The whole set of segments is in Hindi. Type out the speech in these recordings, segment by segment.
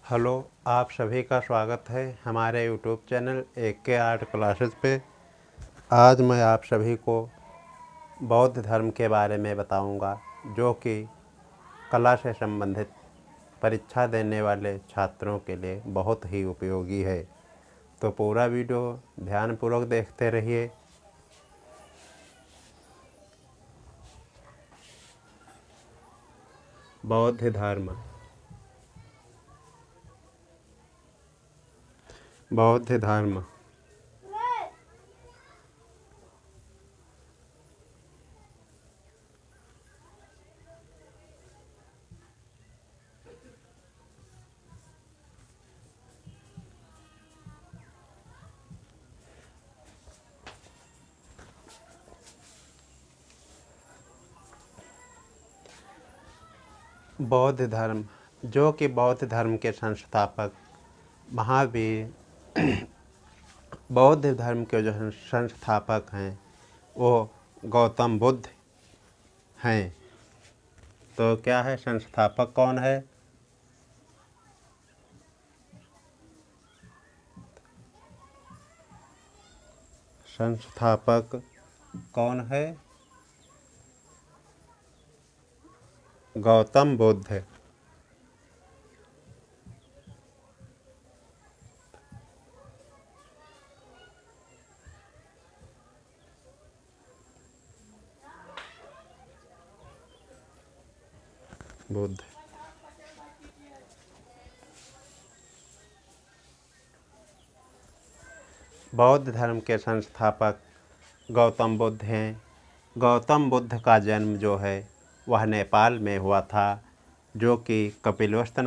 हेलो, आप सभी का स्वागत है हमारे YouTube channel AK art classes पे। आज मैं आप सभी को बौद्ध धर्म के बारे में बताऊंगा, जो कि कला से संबंधित परीक्षा देने वाले छात्रों के लिए बहुत ही उपयोगी है। तो पूरा वीडियो ध्यानपूर्वक देखते रहिए। बौद्ध धर्म। बौद्ध धर्म बौद्ध धर्म, जो कि बौद्ध धर्म के संस्थापक महावीर बौद्ध धर्म के जो संस्थापक हैं वो गौतम बुद्ध हैं। तो क्या है, संस्थापक कौन है? संस्थापक कौन है? गौतम बुद्ध। बुद्ध बौद्ध धर्म के संस्थापक गौतम बुद्ध हैं। गौतम बुद्ध का जन्म जो है वह नेपाल में हुआ था, जो कि कपिलवस्तु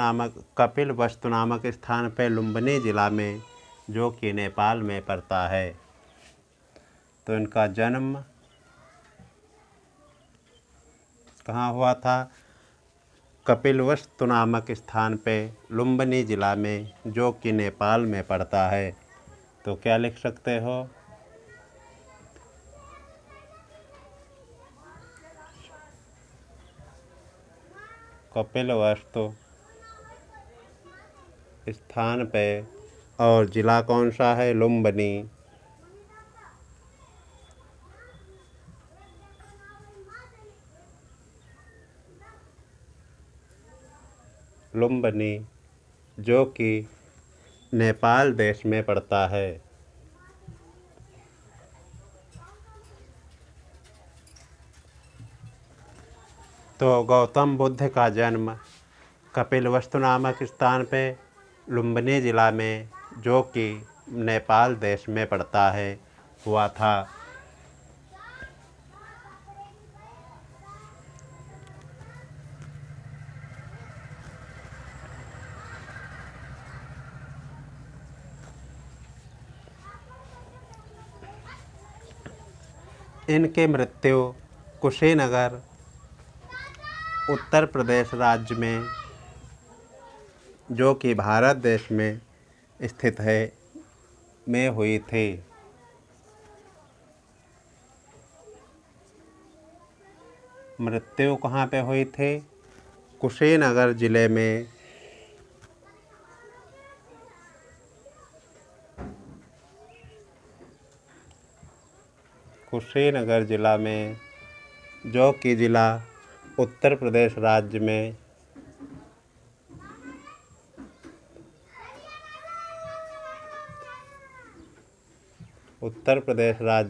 नामक स्थान पर लुम्बिनी जिला में, जो कि नेपाल में पड़ता है। तो इनका जन्म कहाँ हुआ था? कपिलवस्तु नामक स्थान पे लुम्बिनी जिला में, जो कि नेपाल में पड़ता है। तो क्या लिख सकते हो? कपिलवस्तु स्थान पे, और जिला कौन सा है? लुम्बिनी। लुम्बिनी, जो कि नेपाल देश में पड़ता है। तो गौतम बुद्ध का जन्म कपिलवस्तु नामक स्थान पे लुम्बिनी जिला में, जो कि नेपाल देश में पड़ता है, हुआ था। इनकी मृत्यु कुशीनगर, उत्तर प्रदेश राज्य में, जो कि भारत देश में स्थित है, में हुई थी। मृत्यु कहाँ पे हुई थी? कुशीनगर जिले में। कुशीनगर जिला में, जो कि जिला उत्तर प्रदेश राज्य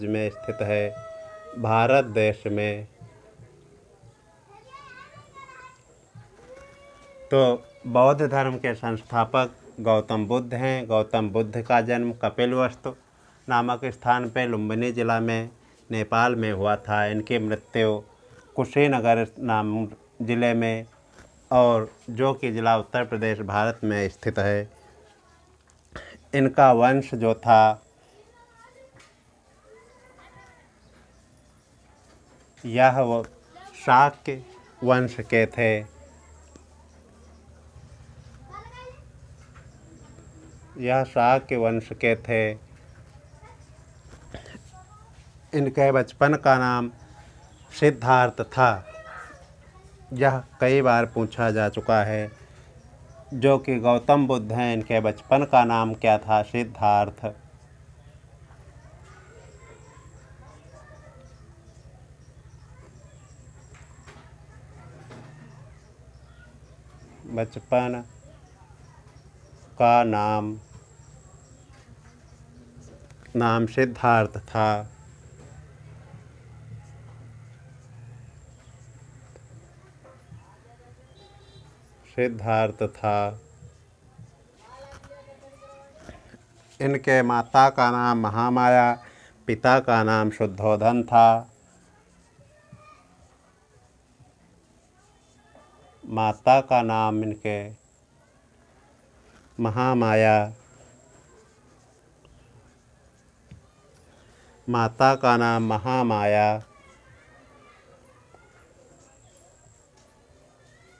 में स्थित है, भारत देश में। तो बौद्ध धर्म के संस्थापक गौतम बुद्ध हैं। गौतम बुद्ध का जन्म कपिलवस्तु नामक स्थान पे लुम्बिनी जिला में, नेपाल में हुआ था। इनकी मृत्यु कुशीनगर नाम जिले में, और जो कि जिला उत्तर प्रदेश भारत में स्थित है। इनका वंश जो था यह वो शाक्य वंश के थे। यह शाक्य वंश के थे। इनके बचपन का नाम सिद्धार्थ था। यह कई बार पूछा जा चुका है। जो कि गौतम बुद्ध हैं। इनके बचपन का नाम क्या था? सिद्धार्थ। बचपन का नाम सिद्धार्थ था। सिद्धार्थ था। इनके माता का नाम महामाया, पिता का नाम शुद्धोधन था। माता का नाम इनके महामाया, माता का नाम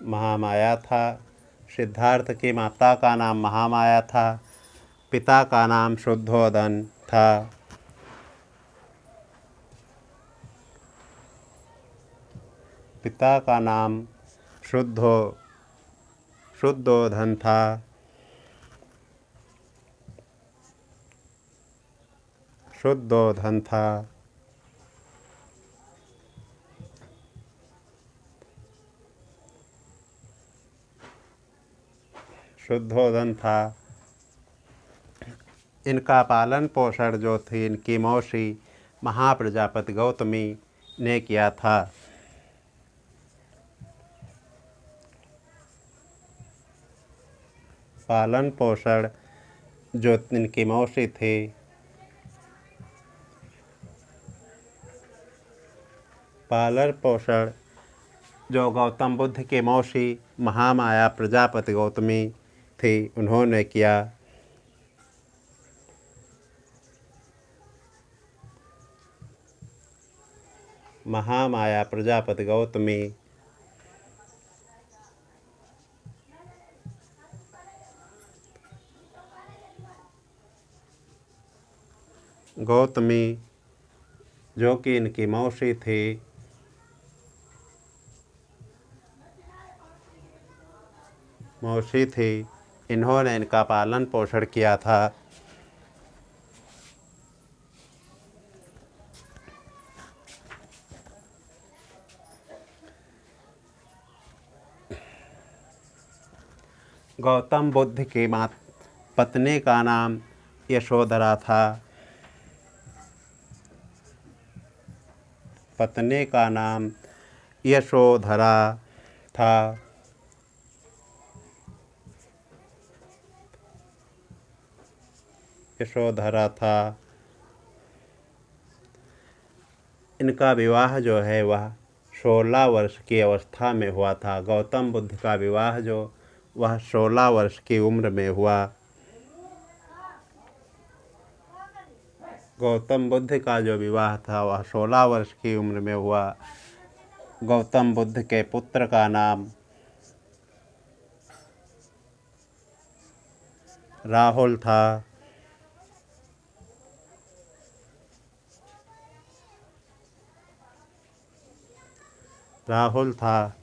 महामाया था। सिद्धार्थ की माता का नाम महामाया था। पिता का नाम शुद्धोधन था। पिता का नाम शुद्धोधन था। शुद्धोधन था। शुद्धोधन था। इनका पालन पोषण जो थी इनकी मौसी महाप्रजापति गौतमी ने किया था। पालन पोषण जो इनकी मौसी थी पालन पोषण जो गौतम बुद्ध की मौसी महामाया प्रजापति गौतमी थी उन्होंने किया। महामाया प्रजापति गौतमी जो कि इनकी मौसी थी, इन्होंने इनका पालन पोषण किया था। गौतम बुद्ध की पत्नी का नाम यशोधरा था। पत्नी का नाम यशोधरा था। यशोधरा था। इनका विवाह जो है वह 16 वर्ष की अवस्था में हुआ था। गौतम बुद्ध का विवाह जो वह 16 वर्ष की उम्र में हुआ। गौतम बुद्ध का जो विवाह था वह 16 वर्ष की उम्र में हुआ। गौतम बुद्ध के पुत्र का नाम राहुल था। राहुल था।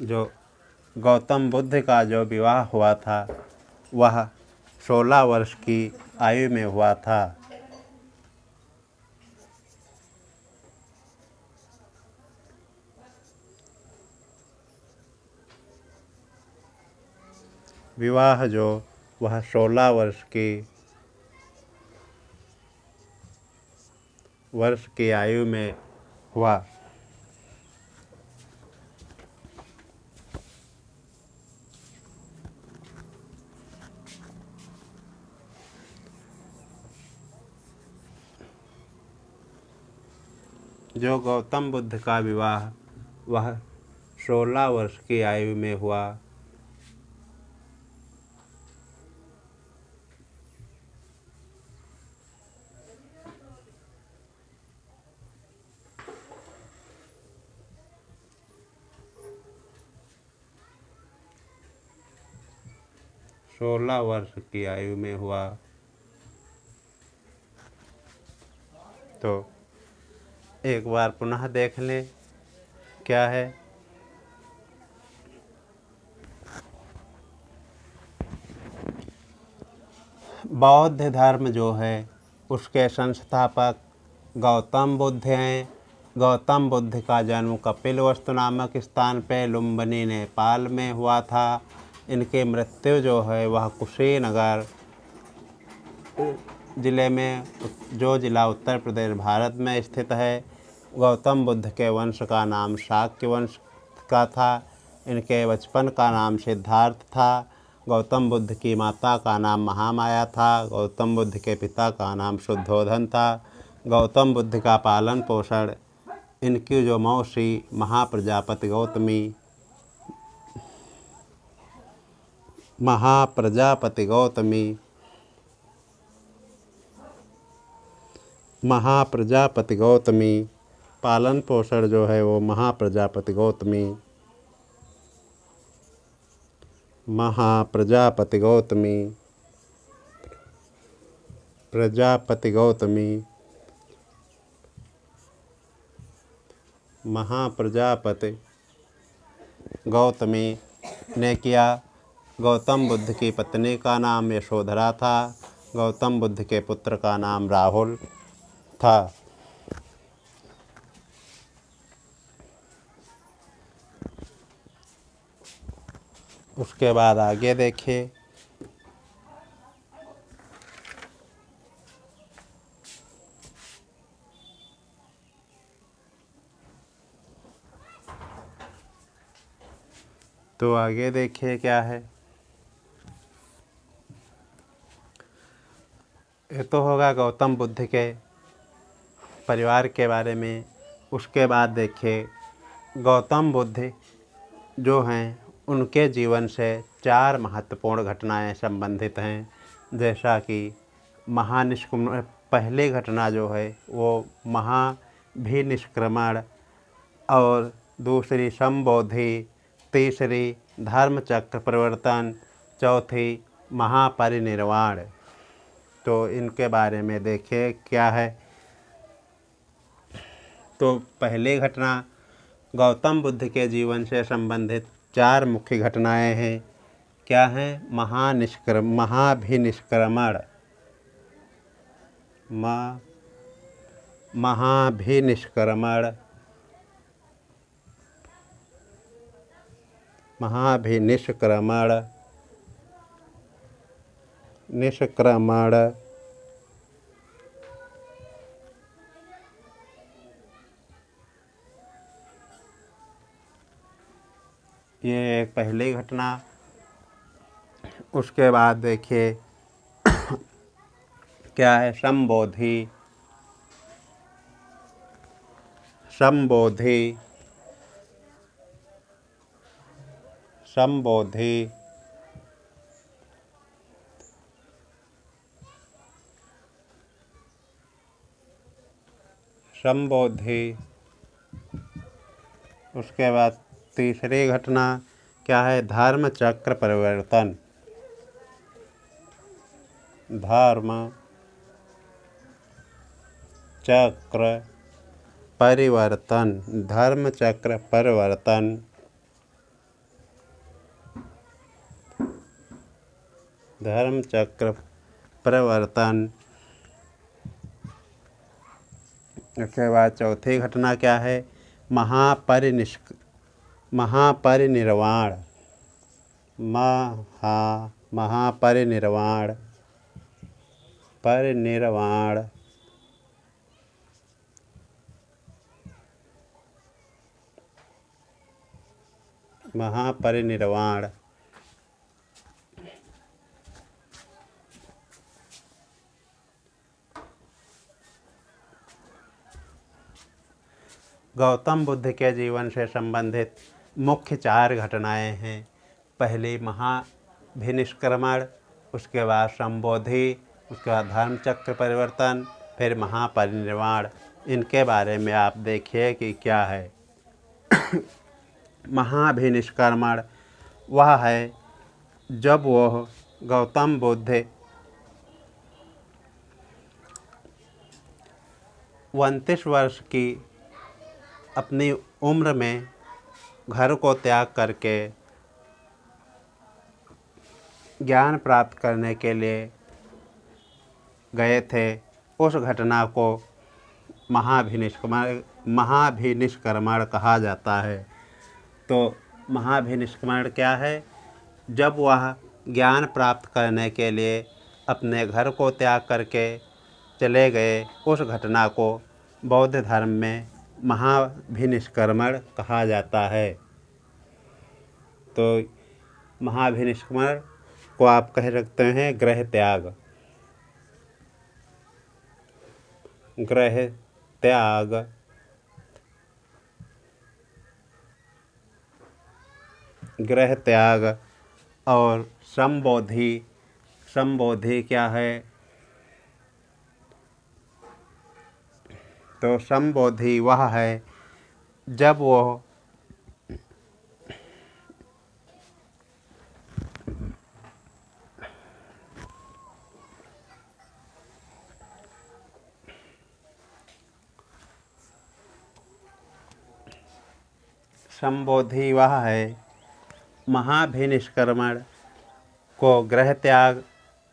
जो गौतम बुद्ध का जो विवाह हुआ था वह 16 वर्ष की आयु में हुआ था। विवाह जो वह 16 वर्ष की आयु में हुआ। जो गौतम बुद्ध का विवाह वह 16 वर्ष की आयु में हुआ। सोलह वर्ष की आयु में हुआ। तो एक बार पुनः देख लें क्या है। बौद्ध धर्म जो है उसके संस्थापक गौतम बुद्ध हैं। गौतम बुद्ध का जन्म कपिलवस्तु नामक स्थान पे लुम्बिनी नेपाल में हुआ था। इनकी मृत्यु जो है वह कुशीनगर ज़िले में, जो ज़िला उत्तर प्रदेश भारत में स्थित है। गौतम बुद्ध के वंश का नाम शाक्य वंश का था। इनके बचपन का नाम सिद्धार्थ था। गौतम बुद्ध की माता का नाम महामाया था। गौतम बुद्ध के पिता का नाम शुद्धोधन था। गौतम बुद्ध का पालन पोषण इनकी जो मौसी महाप्रजापति गौतमी पालन पोषण जो है वो महाप्रजापति गौतमी ने किया। गौतम बुद्ध की पत्नी का नाम यशोधरा था। गौतम बुद्ध के पुत्र का नाम राहुल था। उसके बाद आगे देखिए। तो आगे देखिए क्या है। ये तो होगा गौतम बुद्ध के परिवार के बारे में। उसके बाद देखिए गौतम बुद्ध जो हैं उनके जीवन से 4 महत्वपूर्ण घटनाएं संबंधित हैं। जैसा कि महानिष्क्रमण, पहली घटना जो है वो महाभिनिष्क्रमण, और दूसरी संबोधि, तीसरी धर्मचक्र परिवर्तन, चौथी महापरिनिर्वाण। तो इनके बारे में देखिए क्या है। तो पहली घटना गौतम बुद्ध के जीवन से संबंधित 4 मुख्य घटनाएं हैं। क्या हैं? महाभिनिष्क्रमण, निष्क्रमण, ये एक पहली घटना। उसके बाद देखिए क्या है। संबोधि, उसके बाद तीसरी घटना क्या है? धर्मचक्र परिवर्तन, धर्मचक्र परिवर्तन। उसके बाद चौथी घटना क्या है? महापरिनिर्वाण, महापरिनिर्वाण। गौतम बुद्ध के जीवन से संबंधित मुख्य 4 घटनाएं हैं। पहली महाभिनिष्क्रमण, उसके बाद संबोधि, उसके बाद धर्मचक्र परिवर्तन, फिर महापरिनिर्वाण। इनके बारे में आप देखिए कि क्या है। महाभिनिष्क्रमण वह है जब वह गौतम बुद्ध 29 वर्ष की अपनी उम्र में घर को त्याग करके ज्ञान प्राप्त करने के लिए गए थे, उस घटना को महाभिनिष्क्रमण कहा जाता है। तो महाभिनिष्क्रमण क्या है? जब वह ज्ञान प्राप्त करने के लिए अपने घर को त्याग करके चले गए, उस घटना को बौद्ध धर्म में महाभिनिष्क्रमण कहा जाता है। तो महाभिनिष्क्रमण को आप कह सकते हैं गृह त्याग। गृह त्याग गृह त्याग और संबोधि क्या है? तो संबोधि वह है जब वो संबोधि वह है महाभिनिष्क्रमण को गृह त्याग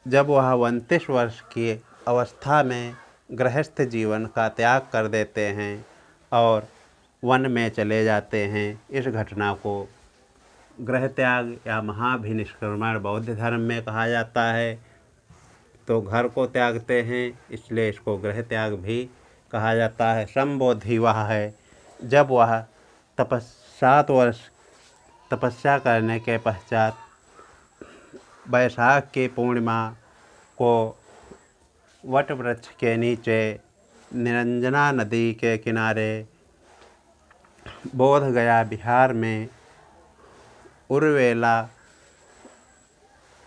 जब वह 29 वर्ष की अवस्था में गृहस्थ जीवन का त्याग कर देते हैं और वन में चले जाते हैं। इस घटना को गृह त्याग या महाभिनिष्क्रमण बौद्ध धर्म में कहा जाता है। तो घर को त्यागते हैं, इसलिए इसको गृह त्याग भी कहा जाता है। संबोधि वह है जब वह 7 वर्ष तपस्या करने के पश्चात वैशाख की पूर्णिमा को वट वृक्ष के नीचे निरंजना नदी के किनारे बोधगया बिहार में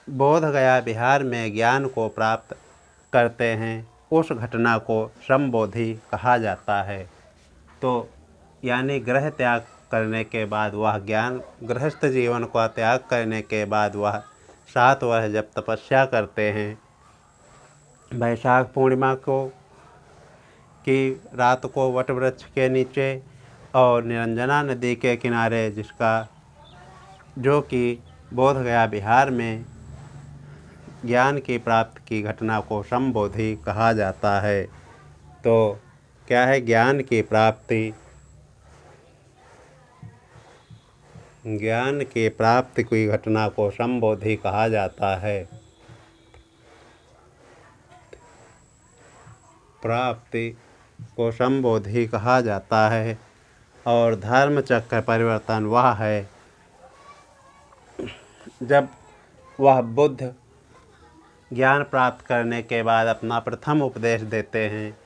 बोधगया बिहार में ज्ञान को प्राप्त करते हैं, उस घटना को संबोधि कहा जाता है। तो यानी गृह त्याग करने के बाद वह गृहस्थ जीवन का त्याग करने के बाद वह 7 वर्ष जब तपस्या करते हैं, वैशाख पूर्णिमा की रात को वट वृक्ष के नीचे और निरंजना नदी के किनारे, जो कि बोधगया बिहार में ज्ञान की प्राप्ति की घटना को संबोधि कहा जाता है। तो क्या है? ज्ञान की प्राप्ति की घटना को संबोधि कहा जाता है। प्राप्ति को संबोधि कहा जाता है। और धर्म चक्र परिवर्तन वह है जब वह बुद्ध ज्ञान प्राप्त करने के बाद अपना प्रथम उपदेश देते हैं।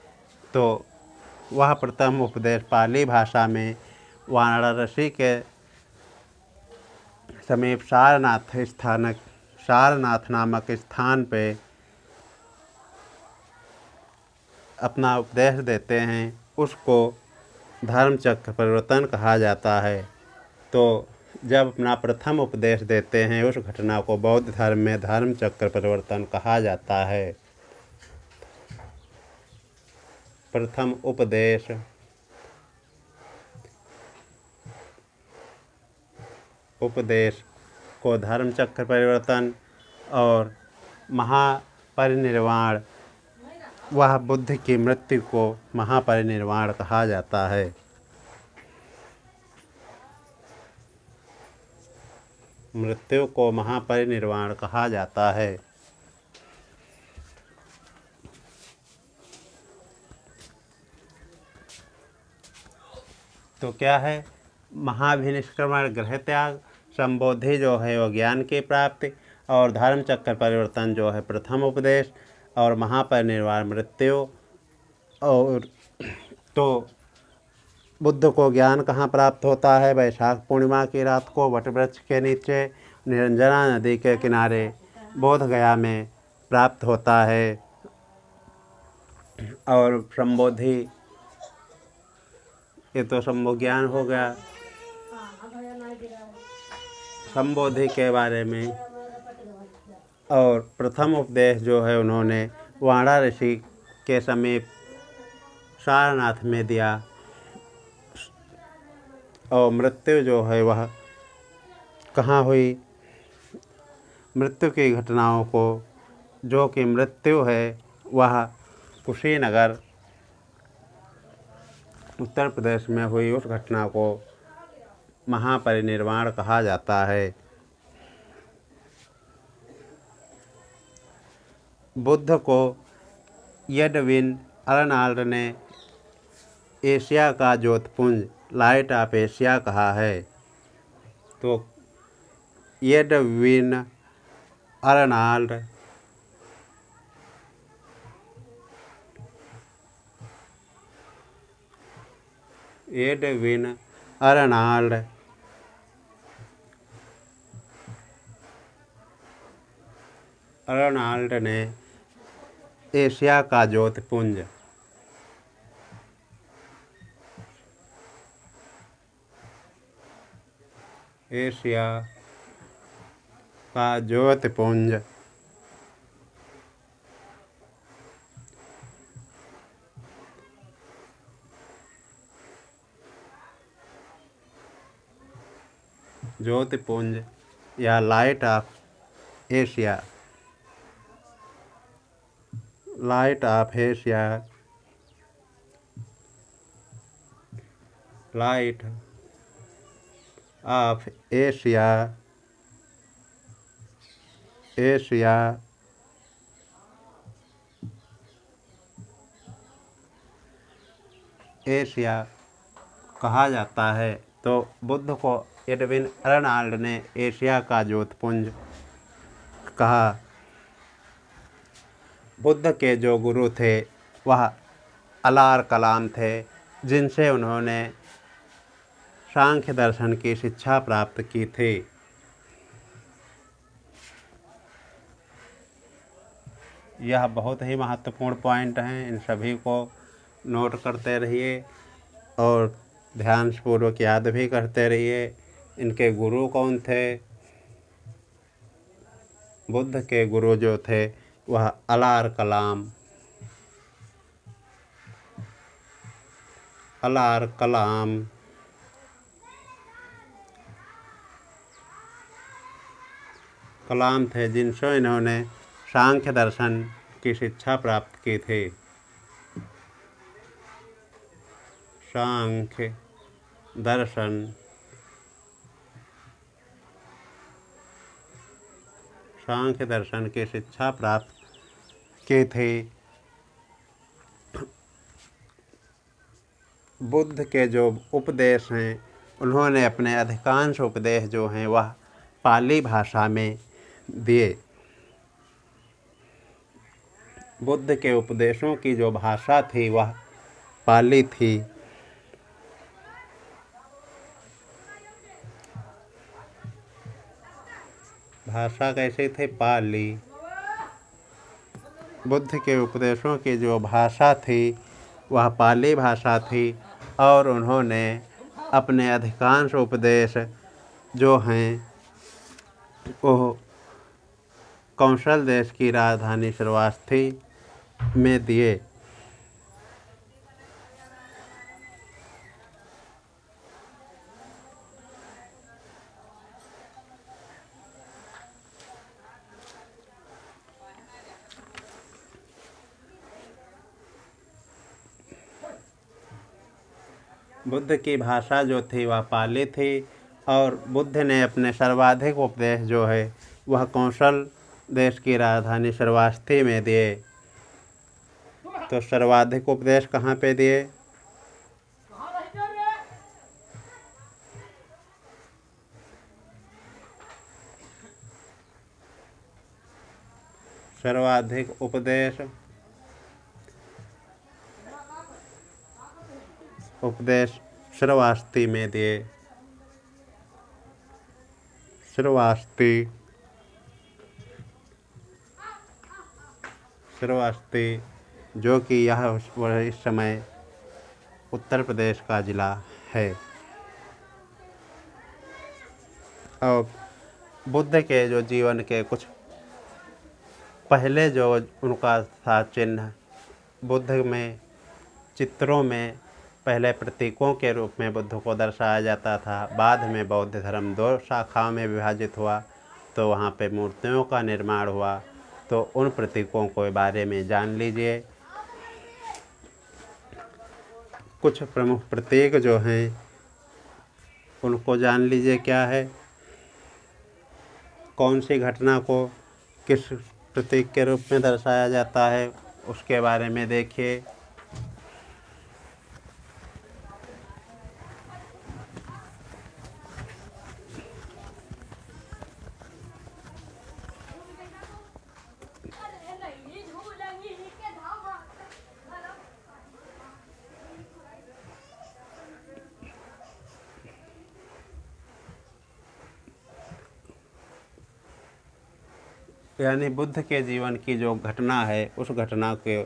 तो वह प्रथम उपदेश पाली भाषा में वाराणसी के समीप सारनाथ नामक स्थान पे अपना उपदेश देते हैं, उसको धर्म चक्र परिवर्तन कहा जाता है। तो जब अपना प्रथम उपदेश देते हैं, उस घटना को बौद्ध धर्म में धर्म चक्र परिवर्तन कहा जाता है। प्रथम उपदेश को धर्म चक्र परिवर्तन और महापरिनिर्वाण, वह बुद्ध की मृत्यु को महापरिनिर्वाण कहा जाता है। मृत्यु को महापरिनिर्वाण कहा जाता है। तो क्या है? महाभिनिष्क्रमण गृह त्याग, संबोधि जो है वो ज्ञान की प्राप्ति, और धर्म चक्र परिवर्तन जो है प्रथम उपदेश, और महापरिनिर्वाण मृत्यु। और तो बुद्ध को ज्ञान कहाँ प्राप्त होता है? वैशाख पूर्णिमा की रात को वटवृक्ष के नीचे निरंजना नदी के किनारे बोधगया में प्राप्त होता है। और संबोधि, ये तो ज्ञान हो गया। संबोधि के बारे में और प्रथम उपदेश जो है उन्होंने वाराणसी के समीप सारनाथ में दिया। और मृत्यु जो है वह कहाँ हुई। मृत्यु की घटनाओं को, जो कि मृत्यु है वह कुशीनगर उत्तर प्रदेश में हुई, उस घटना को महापरिनिर्वाण कहा जाता है। बुद्ध को एडविन अर्नाल्ड ने एशिया का ज्योतिपुंज, लाइट ऑफ एशिया कहा है। तो एडविन अर्नाल्ड अर्नाल्ड ने एशिया का ज्योतिपुंज या लाइट ऑफ एशिया एशिया कहा जाता है। तो बुद्ध को एडविन अर्नाल्ड ने एशिया का ज्योतिपुंज कहा। बुद्ध के जो गुरु थे वह अलार कलाम थे, जिनसे उन्होंने सांख्य दर्शन की शिक्षा प्राप्त की थी। यह बहुत ही महत्वपूर्ण पॉइंट हैं, इन सभी को नोट करते रहिए और ध्यानपूर्वक याद भी करते रहिए। इनके गुरु कौन थे? बुद्ध के गुरु जो थे वह अलार कलाम थे, जिनसे इन्होंने सांख्य दर्शन की शिक्षा प्राप्त की थी। सांख्य दर्शन की शिक्षा प्राप्त की थी। बुद्ध के जो उपदेश हैं, उन्होंने अपने अधिकांश उपदेश जो हैं वह पाली भाषा में दिए। बुद्ध के उपदेशों की जो भाषा थी वह पाली थी। भाषा कैसे थे? पाली। बुद्ध के उपदेशों की जो भाषा थी वह पाली भाषा थी और उन्होंने अपने अधिकांश उपदेश जो हैं वो कौशल देश की राजधानी श्रावस्ती में दिए। बुद्ध की भाषा जो थी वह पाली थी और बुद्ध ने अपने सर्वाधिक उपदेश जो है वह कौशल देश की राजधानी श्रावस्ती में दिए। तो सर्वाधिक उपदेश कहाँ पे दिए? सर्वाधिक उपदेश श्रावस्ती में दिए। श्रावस्ती जो कि यह इस समय उत्तर प्रदेश का ज़िला है। और बुद्ध के जो जीवन के कुछ पहले जो उनका था चिन्ह, बुद्ध में चित्रों में पहले प्रतीकों के रूप में बुद्ध को दर्शाया जाता था। बाद में बौद्ध धर्म 2 शाखाओं में विभाजित हुआ तो वहाँ पे मूर्तियों का निर्माण हुआ। तो उन प्रतीकों के बारे में जान लीजिए। कुछ प्रमुख प्रतीक जो हैं उनको जान लीजिए क्या है, कौन सी घटना को किस प्रतीक के रूप में दर्शाया जाता है उसके बारे में देखिए। यानी बुद्ध के जीवन की जो घटना है उस घटना के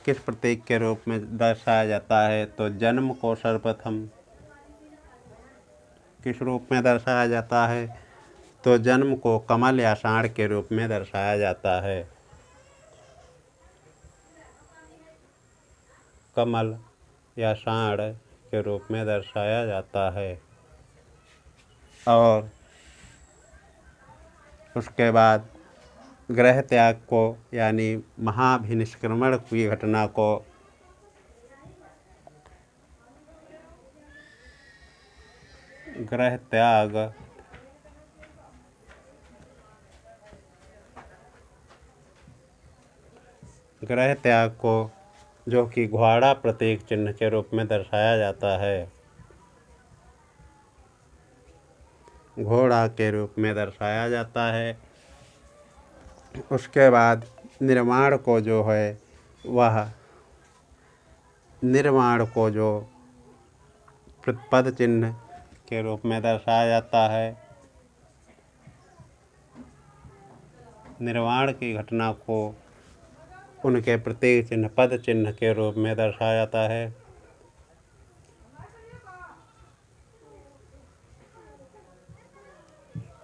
किस प्रतीक के रूप में दर्शाया जाता है। तो जन्म को सर्वप्रथम किस रूप में दर्शाया जाता है, तो जन्म को कमल या साँड़ के रूप में दर्शाया जाता है। कमल या साँड़ के रूप में दर्शाया जाता है। और उसके बाद ग्रह त्याग को यानी महाभिनिष्क्रमण की घटना को ग्रह त्याग को जो कि घोड़ा प्रतीक चिन्ह के रूप में दर्शाया जाता है, घोड़ा के रूप में दर्शाया जाता है। उसके बाद निर्माण को जो है वह निर्माण को जो पद चिन्ह के रूप में दर्शाया जाता है। निर्वाण की घटना को उनके प्रतीक चिन्ह पद चिन्ह के रूप में दर्शाया जाता है।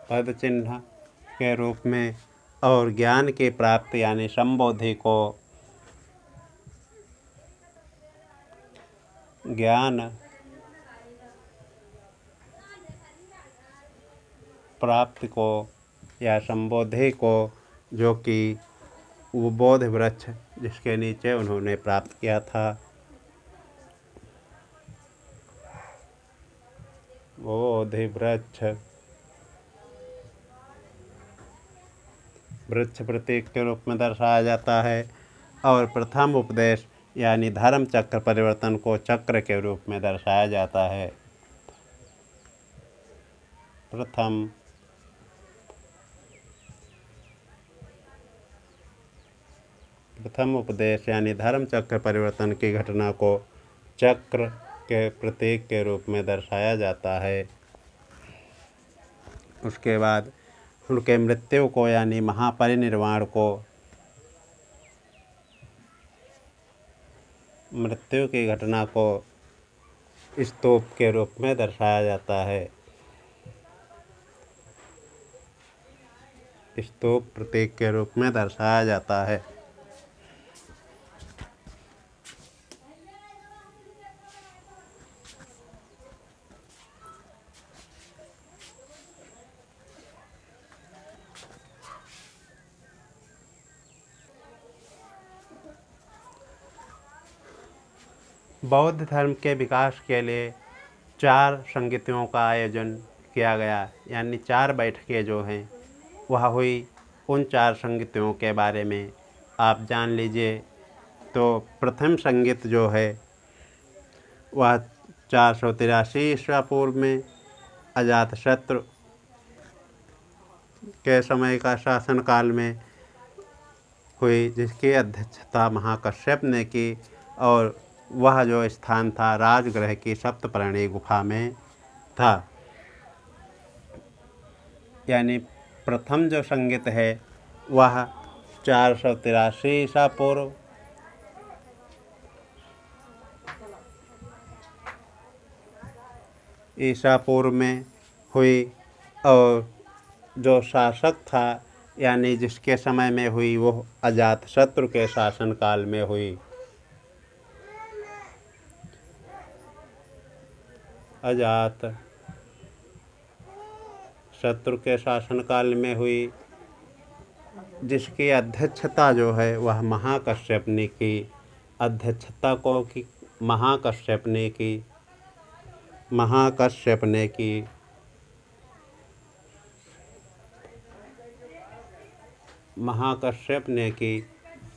पद चिन्ह के रूप में। और ज्ञान की प्राप्ति यानी संबोधि को ज्ञान प्राप्ति को या संबोधि को जो कि वो बोध वृक्ष जिसके नीचे उन्होंने प्राप्त किया था, बोधि वृक्ष प्रतीक के रूप में दर्शाया जाता है। और प्रथम उपदेश यानी धर्म चक्र परिवर्तन को चक्र के रूप में दर्शाया जाता है। प्रथम उपदेश यानी धर्म चक्र परिवर्तन की घटना को चक्र के प्रतीक के रूप में दर्शाया जाता है। उसके बाद उनके मृत्यु को यानी महापरिनिर्वाण को मृत्यु की घटना को स्तूप के रूप में दर्शाया जाता है। स्तूप प्रतीक के रूप में दर्शाया जाता है। बौद्ध धर्म के विकास के लिए 4 संगतियों का आयोजन किया गया, यानी 4 बैठकें जो हैं वह हुई। उन 4 संगतियों के बारे में आप जान लीजिए। तो प्रथम संगत जो है वह 483 ईस्वी पूर्व में अजातशत्रु के समय का शासनकाल में हुई, जिसकी अध्यक्षता महाकश्यप ने की। और वह जो स्थान था राजगृह की सप्तपर्णी गुफा में था। यानी प्रथम जो संगीत है वह 483 ईसा पूर्व ईसा पूर्व में हुई। और जो शासक था यानी जिसके समय में हुई वो अजातशत्रु के शासनकाल में हुई। अजात शत्रु के शासनकाल में हुई, जिसकी अध्यक्षता जो है वह महाकश्यप ने की। अध्यक्षता को की महाकश्यप ने की। महाकश्यप ने की। महाकश्यप ने की।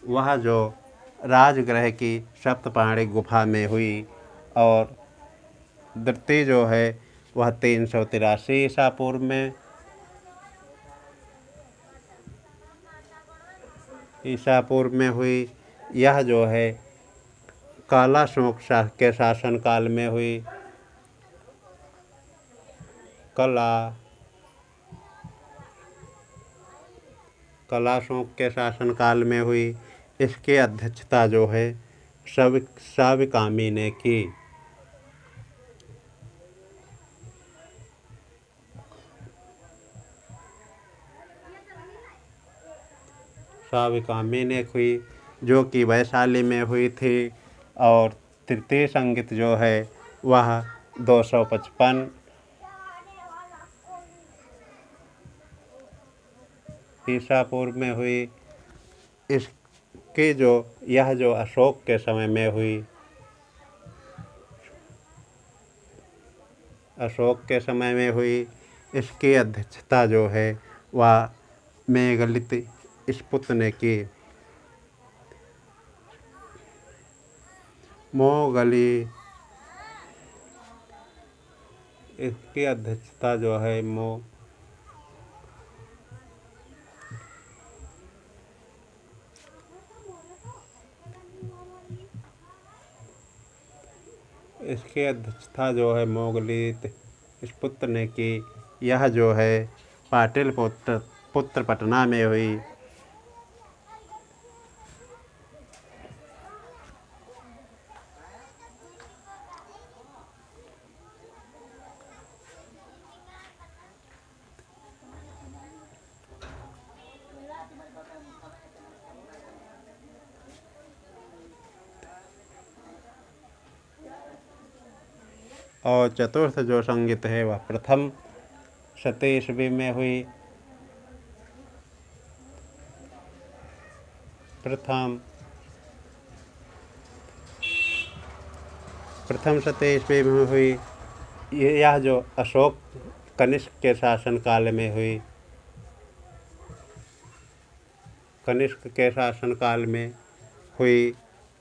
वह जो राजगृह की सप्तपाणी गुफा में हुई, और द्वितीय जो है वह 383 ईसा पूर्व में हुई। यह जो है कालाशोक के शासनकाल में हुई। कालाशोक के शासनकाल में हुई। इसकी अध्यक्षता जो है साविकामी ने की। साविकामी ने हुई, जो कि वैशाली में हुई थी। और तृतीय संगीत जो है वह 255 ईसा पूर्व में हुई। इसकी यह जो अशोक के समय में हुई। अशोक के समय में हुई। इसकी अध्यक्षता जो है वह मेघलित स्पुत ने की। मोगली इसकी अध्यक्षता जो है इसकी अध्यक्षता जो है मोगलित स्पुत्र ने की। यह जो है पाटिल पुत्र पटना में हुई। और चतुर्थ जो संगीत है वह प्रथम शती ईस्वी में हुई। प्रथम शती ईस्वी में हुई। यह जो अशोक कनिष्क के शासनकाल में हुई। कनिष्क के शासनकाल में हुई।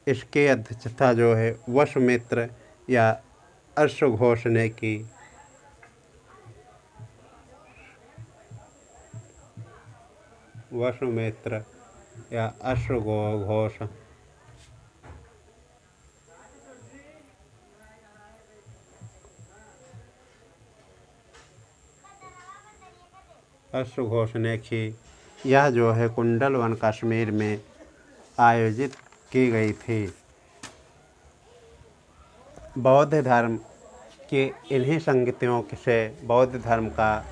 इसकी अध्यक्षता जो है वसुमित्र या अश्वघोष ने की। वसुमित्र या अश्वघोष। अश्वघोष ने की। यह जो है कुंडलवन कश्मीर में आयोजित की गई थी। बौद्ध धर्म के इन्हीं संगीतों से बौद्ध धर्म का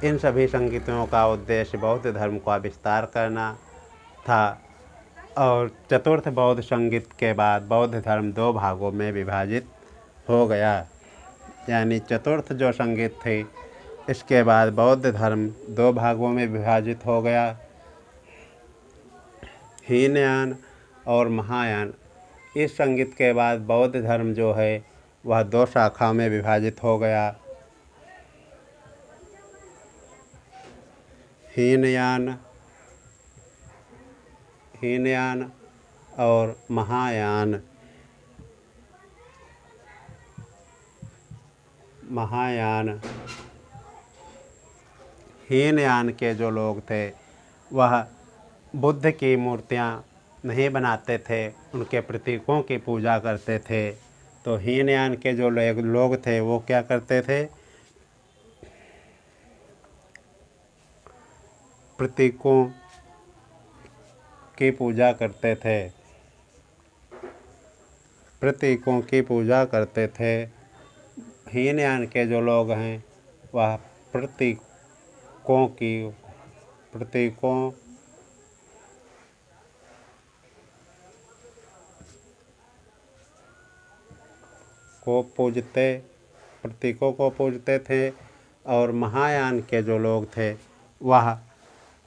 इन सभी संगीतों का उद्देश्य बौद्ध धर्म का विस्तार करना था। और चतुर्थ बौद्ध संगीत के बाद बौद्ध धर्म 2 भागों में विभाजित हो गया। यानी चतुर्थ जो संगीत थे, इसके बाद बौद्ध धर्म 2 भागों में विभाजित हो गया। हीनयान और महायान। इस संगीत के बाद बौद्ध धर्म जो है वह 2 शाखाओं में विभाजित हो गया। हीनयान और महायान। हीनयान के जो लोग थे वह बुद्ध की मूर्तियाँ नहीं बनाते थे, उनके प्रतीकों की पूजा करते थे। तो हीनयान के जो लोग थे वो क्या करते थे, प्रतीकों की पूजा करते थे। प्रतीकों की पूजा करते थे। हीनयान के जो लोग हैं वह प्रतीकों को पूजते प्रतीकों को पूजते थे और महायान के जो लोग थे वह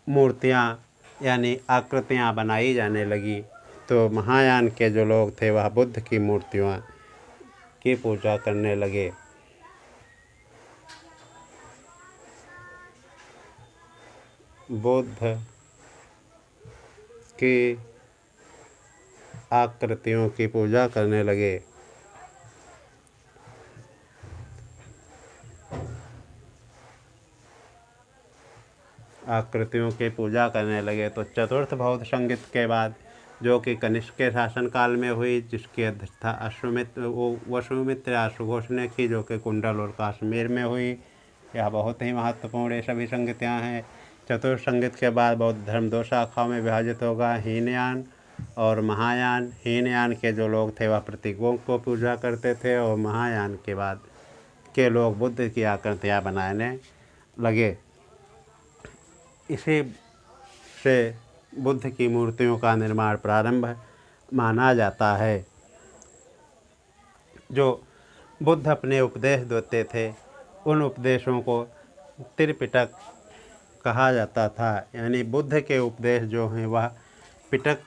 मूर्तियाँ यानी आकृतियाँ बनाई जाने लगी। तो महायान के जो लोग थे वह बुद्ध की मूर्तियों की पूजा करने लगे। बुद्ध की आकृतियों की पूजा करने लगे। आकृतियों की पूजा करने लगे। तो चतुर्थ बौद्ध संगीत के बाद जो कि कनिष्क के शासनकाल में हुई, जिसकी अध्यक्षता वसुमित्र या सुघोष ने की, जो कि कुंडल और कश्मीर में हुई। यह बहुत ही महत्वपूर्ण ये सभी संगतियाँ हैं। चतुर्थ संगीत के बाद बौद्ध धर्म दो शाखाओं में विभाजित होगा, हीनयान और महायान। हीनयान के जो लोग थे वह प्रतीकों को पूजा करते थे और महायान के बाद के लोग बुद्ध की आकृतियाँ बनाने लगे। इसी से बुद्ध की मूर्तियों का निर्माण प्रारंभ माना जाता है। जो बुद्ध अपने उपदेश देते थे उन उपदेशों को त्रिपिटक कहा जाता था, यानी बुद्ध के उपदेश जो हैं वह पिटक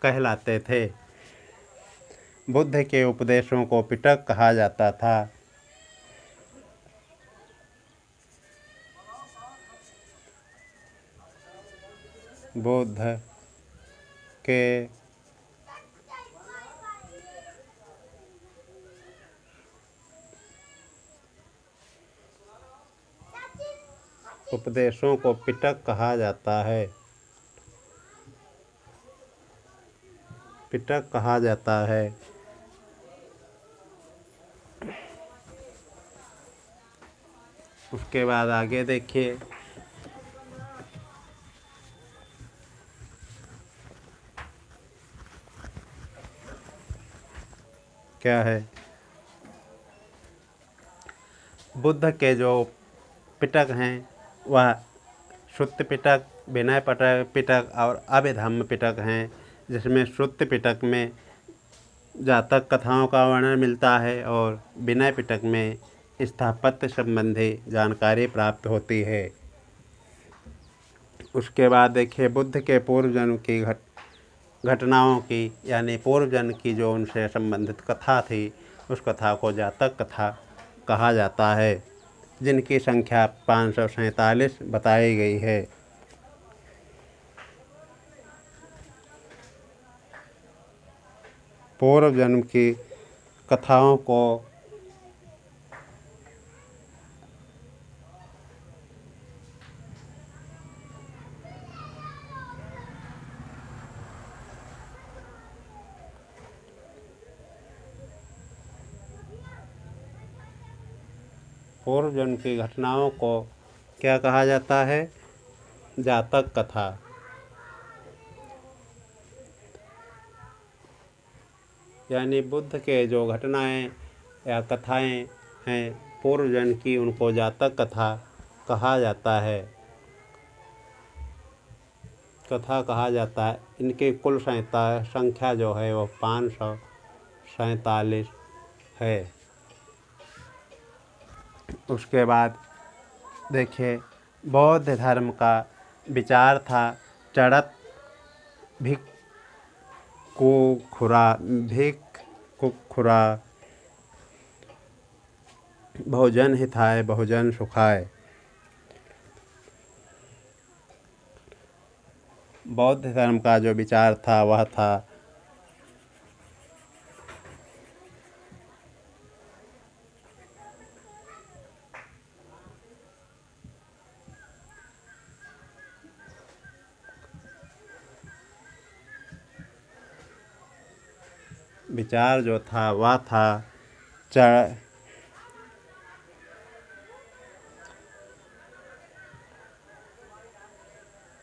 कहलाते थे। बुद्ध के उपदेशों को पिटक कहा जाता था। बुद्ध के उपदेशों को पिटक कहा जाता है। पिटक कहा जाता है। उसके बाद आगे देखिए, क्या है। बुद्ध के जो पिटक हैं वह श्रुत पिटक, विनय पिटक और अभिधम्म पिटक हैं, जिसमें श्रुत पिटक में जातक कथाओं का वर्णन मिलता है और विनय पिटक में स्थापत्य संबंधी जानकारी प्राप्त होती है। उसके बाद देखिए, बुद्ध के पूर्व जन्म की घटनाओं की, यानी पूर्व जन्म की जो उनसे संबंधित कथा थी, उस कथा को जातक कथा कहा जाता है, जिनकी संख्या 547 बताई गई है। पूर्व जन्म की कथाओं को पूर्व जन्म की घटनाओं को क्या कहा जाता है? जातक कथा। यानी बुद्ध के जो घटनाएं या कथाएं हैं पूर्व जन्म की, उनको जातक कथा कहा जाता है। कथा कहा जाता है। इनकी कुल संख्या जो है वो 547 है। उसके बाद देखिए, बौद्ध धर्म का विचार था चढ़त भिक्षुखुरा बहुजन हिताय बहुजन सुखाय। बौद्ध धर्म का जो विचार था वह था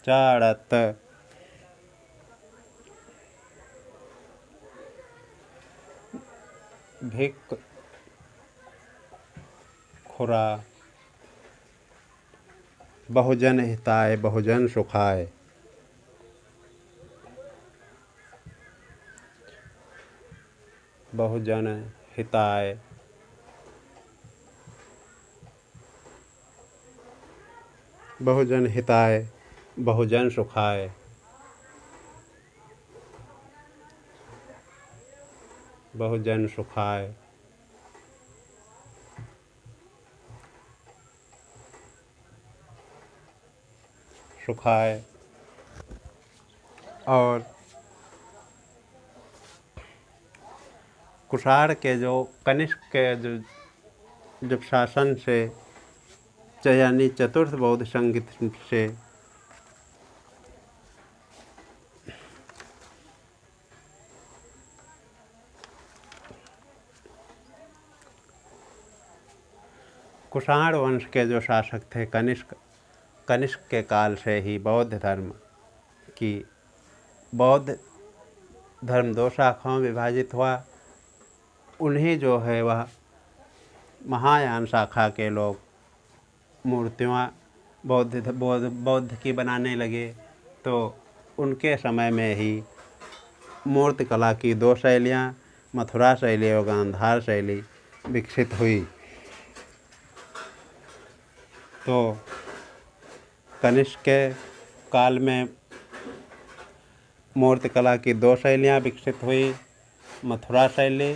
चढ़त भिक्षुखुरा बहुजन हिताय बहुजन सुखाय। बहुजन हिताय बहुजन हिताय बहुजन सुखाय। बहुजन सुखाय। सुखाय। और कुषाण के जो कनिष्क के जो जब शासन से यानी चतुर्थ बौद्ध संघ से कुषाण वंश के जो शासक थे कनिष्क के काल से ही बौद्ध धर्म दो शाखाओं में विभाजित हुआ। उन्हीं जो है वह महायान शाखा के लोग मूर्तियाँ बौद्ध की बनाने लगे। तो उनके समय में ही मूर्तिकला की दो शैलियाँ मथुरा शैली और गांधार शैली विकसित हुई। तो कनिष्क के काल में मूर्तिकला की दो शैलियाँ विकसित हुई, मथुरा शैली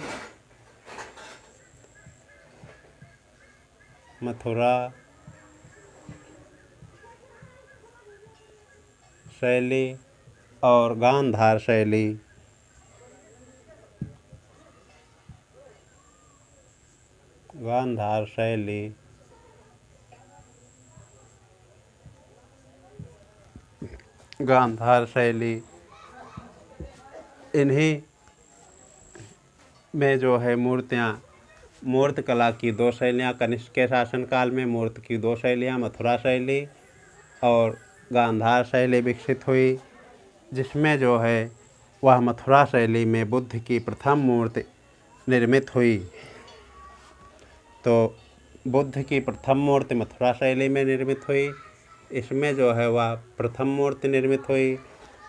और गांधार शैली। गांधार शैली इन्हीं में जो है मूर्तिकला की दो शैलियाँ कनिष्क के शासनकाल में मूर्ति की दो शैलियाँ मथुरा शैली और गांधार शैली विकसित हुई, जिसमें जो है वह मथुरा शैली में बुद्ध की प्रथम मूर्ति निर्मित हुई। तो बुद्ध की प्रथम मूर्ति मथुरा शैली में निर्मित हुई, इसमें जो है वह प्रथम मूर्ति निर्मित हुई।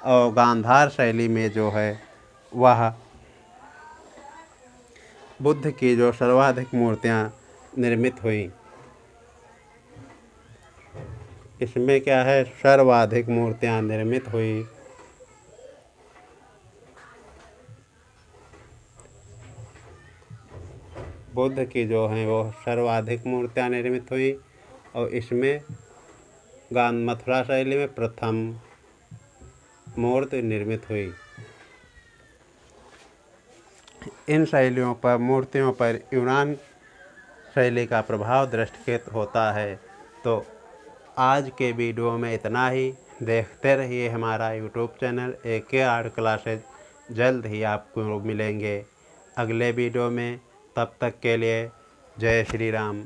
और गांधार शैली में जो है वह बुद्ध की जो सर्वाधिक मूर्तियाँ निर्मित हुई। इसमें क्या है, सर्वाधिक मूर्तियाँ निर्मित हुई। बुद्ध की जो हैं वो सर्वाधिक मूर्तियाँ निर्मित हुई और इसमें मथुरा शैली में प्रथम मूर्ति निर्मित हुई। इन शैलियों पर मूर्तियों पर यूनान शैली का प्रभाव दृष्टिगत होता है। तो आज के वीडियो में इतना ही। देखते रहिए हमारा YouTube channel AK art classes. जल्द ही आपको मिलेंगे अगले वीडियो में। तब तक के लिए जय श्री राम।